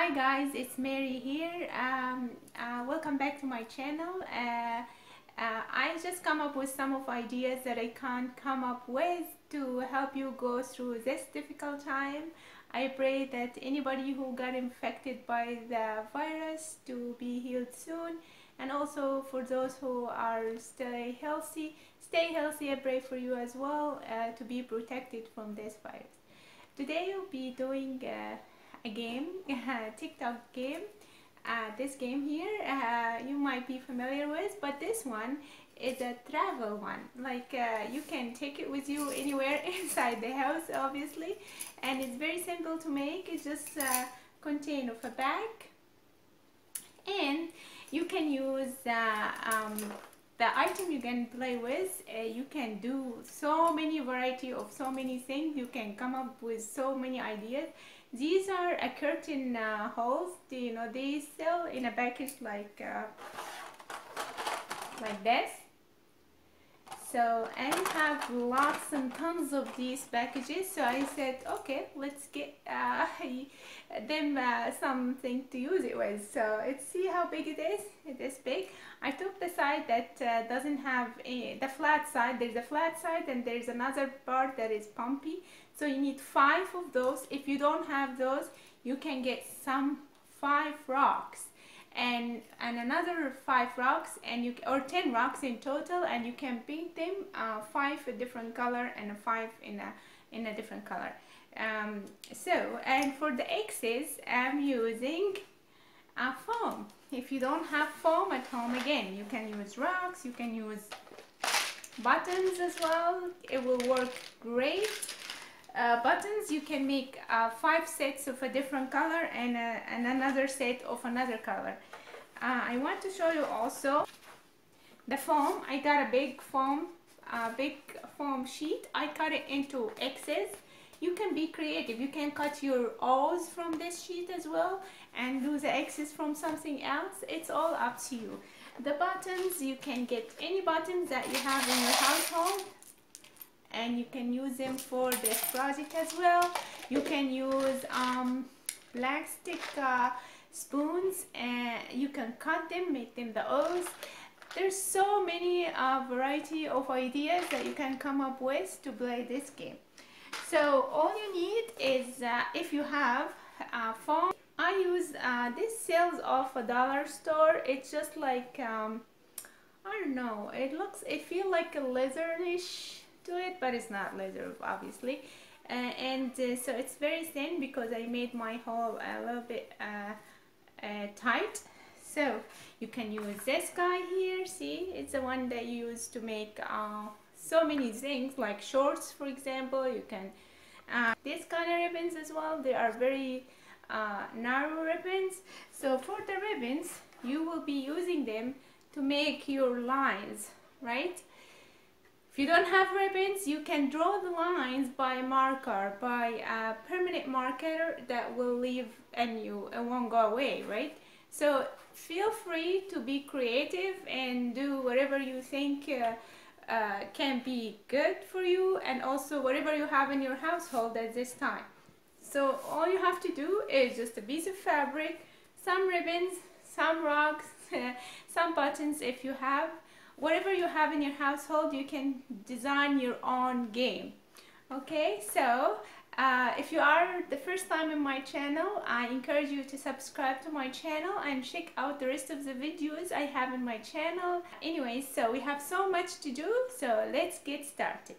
Hi guys, it's Mary here. Welcome back to my channel. I just come up with some of ideas that I can't come up with to help you go through this difficult time. I pray that anybody who got infected by the virus to be healed soon, and also for those who are stay healthy. I pray for you as well to be protected from this virus. Today we'll be doing a game, a TikTok game. This game here you might be familiar with, but this one is a travel one. Like you can take it with you anywhere inside the house, obviously, and it's very simple to make. It's just contain of a bag, and you can use the item you can play with. You can do so many variety of so many things. You can come up with so many ideas. These are a curtain holes. You know, they sell in a package like this. So I have lots and tons of these packages, so I said, okay, let's get them something to use it with. So let's see how big it is. It is big. I took the side that doesn't have the flat side. There's a flat side and there's another part that is bumpy. So you need 5 of those. If you don't have those, you can get 5 rocks. And another 5 rocks, and or 10 rocks in total, and you can paint them 5 a different color and 5 in a different color. And for the X's, I'm using foam. If you don't have foam at home, again, you can use rocks, you can use buttons as well. It will work great. Buttons, you can make 5 sets of a different color and another set of another color. I want to show you also the foam. I got a big foam sheet. I cut it into X's. You can be creative. You can cut your O's from this sheet as well and do the X's from something else. It's all up to you. The buttons, you can get any buttons that you have in your household, and you can use them for this project as well. You can use plastic spoons, and you can cut them, make them the O's. There's so many variety of ideas that you can come up with to play this game. So all you need is, if you have foam, I use this sells off a dollar store. It's just like I don't know, it feels like a leatherish to it, but it's not leather, obviously. So it's very thin because I made my hole a little bit tight. So you can use this guy here. See, it's the one that you use to make so many things, like shorts, for example. You can these kind of ribbons as well. They are very narrow ribbons. So for the ribbons, you will be using them to make your lines, right? If you don't have ribbons, you can draw the lines by marker, by a permanent marker that will leave and it won't go away, right? So feel free to be creative and do whatever you think can be good for you, and also whatever you have in your household at this time. So all you have to do is just a piece of fabric, some ribbons, some rocks, some buttons if you have. Whatever you have in your household, you can design your own game. Okay, so if you are the first time in my channel, I encourage you to subscribe to my channel and check out the rest of the videos I have in my channel. Anyways, so we have so much to do, so let's get started.